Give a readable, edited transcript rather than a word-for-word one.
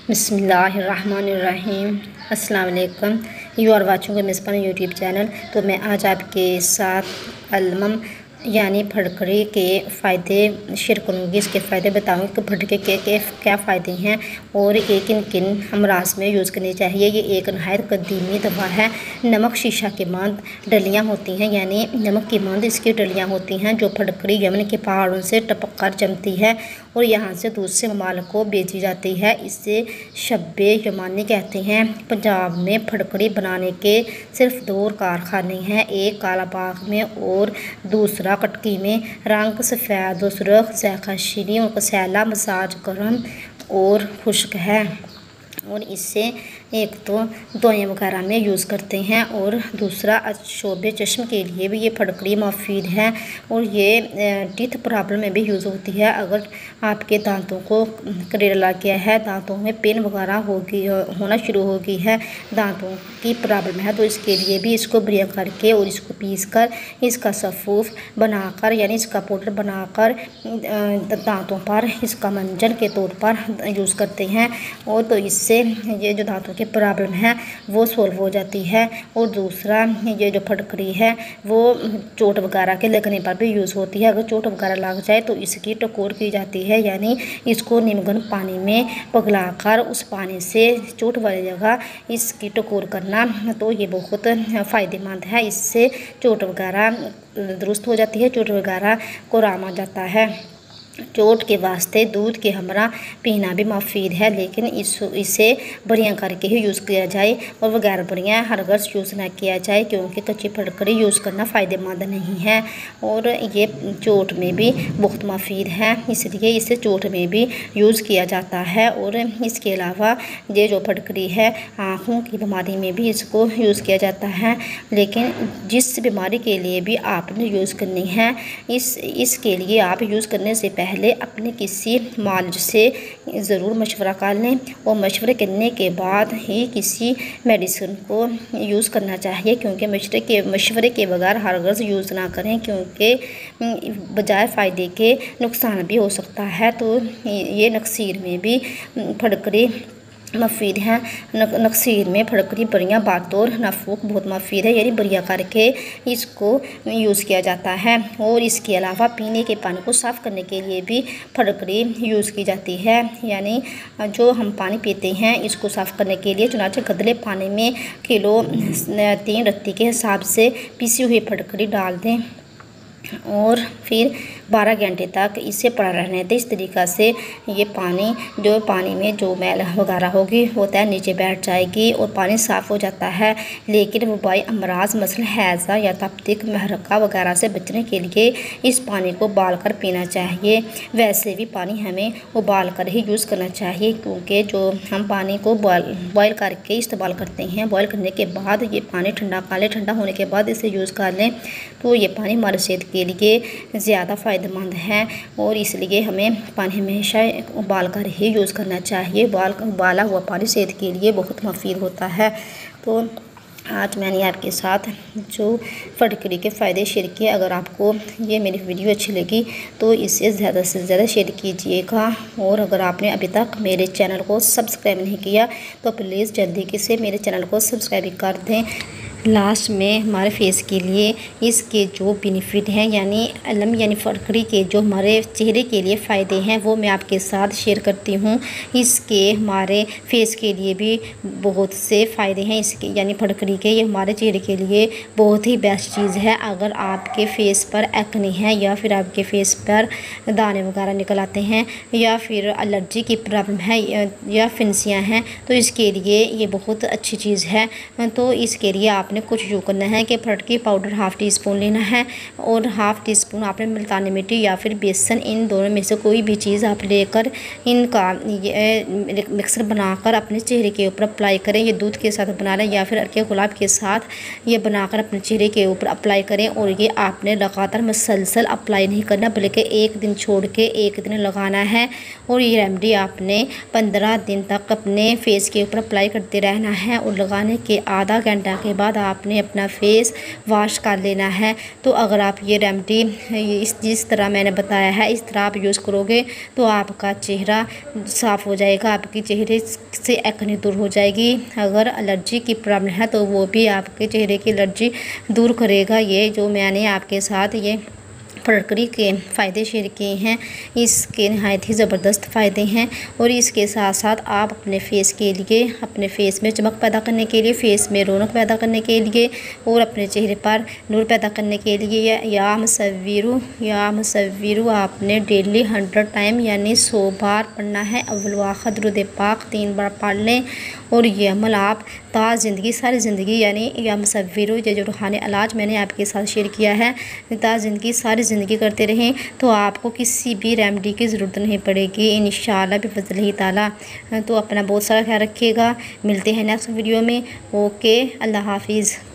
बिस्मिल्लाहिर्रहमानिर्रहीम। अस्सलाम वालेकुम। यू आर वाचिंग मिसपन यूट्यूब चैनल। तो मैं आज आपके साथ अलमम यानी फटकड़ी के फ़ायदे शेयर करूँगी। इसके फ़ायदे बताऊँगी कि फटकड़ी के क्या फ़ायदे हैं और ये किन किन अमराज में यूज़ करनी चाहिए। ये एक नहायत कदीमी दवा है। नमक शीशा की मांद डलियाँ होती हैं, यानी नमक की मांद इसकी डलियाँ होती हैं जो फटकड़ी यमन के पहाड़ों से टपक कर जमती है और यहाँ से दूसरे ममालिक को बेची जाती है। इसे शब्बे यमानी कहते हैं। पंजाब में फटकड़ी बनाने के सिर्फ 2 कारखाने हैं, एक कालाबाग में और दूसरा कटकी में। रंग सफ़ेद और सुर्ख, ज़ायक़ा शीरीं और कसैला, मसाज गर्म और खुश्क है और इससे एक तो दवाइयाँ वगैरह में यूज़ करते हैं और दूसरा शोबे चश्म के लिए भी ये फटकड़ी मुफीद है और ये टीथ प्रॉब्लम में भी यूज़ होती है। अगर आपके दांतों को करेला लग गया है, दांतों में पेन वगैरह होना शुरू हो गई है, दांतों की प्रॉब्लम है, तो इसके लिए भी इसको बढ़िया करके और इसको पीस कर इसका सफ़ूफ बनाकर यानी इसका पाउडर बनाकर दांतों पर इसका मंजन के तौर पर यूज़ करते हैं और तो इससे ये जो दांतों की प्रॉब्लम है वो सॉल्व हो जाती है। और दूसरा ये जो फटकड़ी है वो चोट वगैरह के लगने पर भी यूज़ होती है। अगर चोट वगैरह लग जाए तो इसकी टकोर की जाती है, यानी इसको नीमगन पानी में पिघलाकर उस पानी से चोट वाली जगह इसकी टकोर करना, तो ये बहुत फ़ायदेमंद है। इससे चोट वगैरह दुरुस्त हो जाती है, चोट वगैरह को आराम आ जाता है। चोट के वास्ते दूध के हमरा पीना भी मुफीद है, लेकिन इसे बढ़िया करके ही यूज़ किया जाए और वगैरह बढ़िया हरगज़ यूज़ ना किया जाए, क्योंकि कच्ची फटकड़ी यूज़ करना फ़ायदेमंद नहीं है और ये चोट में भी बहुत मुफीद है, इसलिए इसे चोट में भी यूज़ किया जाता है। और इसके अलावा ये जो फटकड़ी है आँखों की बीमारी में भी इसको यूज़ किया जाता है, लेकिन जिस बीमारी के लिए भी आपने यूज़ करनी है इसके लिए आप यूज़ करने से पहले अपने किसी मालिज से ज़रूर मशवरा कर लें और मशवरे करने के बाद ही किसी मेडिसिन को यूज़ करना चाहिए, क्योंकि मशवरे के बगैर हरगज़ यूज़ ना करें, क्योंकि बजाय फ़ायदे के नुकसान भी हो सकता है। तो ये नक्सीर में भी फटकड़ी मुफीद है। नक्सीर में फटकड़ी बढ़िया बातौर नफूक बहुत मुफीद है, यानी बढ़िया करके इसको यूज़ किया जाता है। और इसके अलावा पीने के पानी को साफ़ करने के लिए भी फटकड़ी यूज़ की जाती है, यानी जो हम पानी पीते हैं इसको साफ़ करने के लिए चुनाचे गदले पानी में किलो 3 रत्ती के हिसाब से पीसी हुई फटकड़ी डाल दें और फिर 12 घंटे तक इसे पड़ा रहने दें। इस तरीक़ा से ये पानी में जो मैल वगैरह होगी वो तय नीचे बैठ जाएगी और पानी साफ़ हो जाता है। लेकिन वबाई अमराज मसलन हैज़ा या तप्तिक महरका वगैरह से बचने के लिए इस पानी को उबाल कर पीना चाहिए। वैसे भी पानी हमें उबाल कर ही यूज़ करना चाहिए, क्योंकि जो हम पानी को बॉयल करके इस्तेमाल करते हैं, बॉयल करने के बाद ये पानी ठंडा होने के बाद इसे यूज़ कर लें तो ये पानी हमारे सेहत के लिए ज़्यादा फ़ायदेमंद है और इसलिए हमें पानी हमेशा उबाल कर ही यूज़ करना चाहिए। उबाला हुआ पानी सेहत के लिए बहुत मुफीद होता है। तो आज मैंने आपके साथ जो फटकड़ी के फ़ायदे शेयर किए। अगर आपको ये मेरी वीडियो अच्छी लगी तो इसे ज़्यादा से ज़्यादा शेयर कीजिएगा और अगर आपने अभी तक मेरे चैनल को सब्सक्राइब नहीं किया तो प्लीज़ जल्दी से मेरे चैनल को सब्सक्राइब कर दें। लास्ट में हमारे फेस के लिए इसके जो बेनिफिट हैं यानी फटकड़ी के जो हमारे चेहरे के लिए फ़ायदे हैं वो मैं आपके साथ शेयर करती हूँ। इसके हमारे फेस के लिए भी बहुत से फ़ायदे हैं इसके, यानी फटकड़ी के ये हमारे चेहरे के लिए बहुत ही बेस्ट चीज़ है। अगर आपके फेस पर एक्ने है या फिर आपके फेस पर दाने वगैरह निकल आते हैं या फिर एलर्जी की प्रॉब्लम है या फिंसियाँ हैं तो इसके लिए ये बहुत अच्छी चीज़ है। तो इसके लिए आपने कुछ यूँ करना है कि फटकड़ी पाउडर ½ टी स्पून लेना है और ½ टी स्पून आपने मुल्तानी मिट्टी या फिर बेसन, इन दोनों में से कोई भी चीज़ आप लेकर इनका ये मिक्सर बनाकर अपने चेहरे के ऊपर अप्लाई करें। ये दूध के साथ बना लें या फिर अर्के गुलाब के साथ ये बनाकर अपने चेहरे के ऊपर अप्लाई करें और ये आपने लगातार मुसलसल अप्लाई नहीं करना, बल्कि एक दिन छोड़ के एक दिन लगाना है। और ये रेमेडी आपने 15 दिन तक अपने फेस के ऊपर अप्लाई करते रहना है और लगाने के आधा घंटा के बाद आपने अपना फेस वॉश कर लेना है। तो अगर आप ये रेमेडी जिस तरह मैंने बताया है इस तरह आप यूज़ करोगे तो आपका चेहरा साफ़ हो जाएगा, आपके चेहरे से एक्ने दूर हो जाएगी। अगर एलर्जी की प्रॉब्लम है तो वो भी आपके चेहरे की एलर्जी दूर करेगा। ये जो मैंने आपके साथ ये फटकरी के फ़ायदे शेयर किए हैं, इसके नहायत ही ज़बरदस्त फ़ायदे हैं। और इसके साथ साथ आप अपने फेस के लिए, अपने फेस में चमक पैदा करने के लिए, फेस में रौनक पैदा करने के लिए और अपने चेहरे पर नूर पैदा करने के लिए या मुसव्विरु आपने डेली 100 टाइम यानी 100 बार पढ़ना है। अव्वल व आखिर दुरूद पाक 3 बार पढ़ लें। और ये अमल आप ज़िंदगी सारी ज़िंदगी यानी या मुसव्विरु ये जो रूहानी इलाज मैंने आपके साथ शेयर किया है ज़िंदगी सारी ज़िंदगी करते रहें तो आपको किसी भी रेमेडी की ज़रूरत नहीं पड़ेगी इंशाअल्लाह बिफ़ज़्लिही ताला। तो अपना बहुत सारा ख्याल रखिएगा। मिलते हैं नेक्स्ट वीडियो में। ओके, अल्लाह हाफिज़।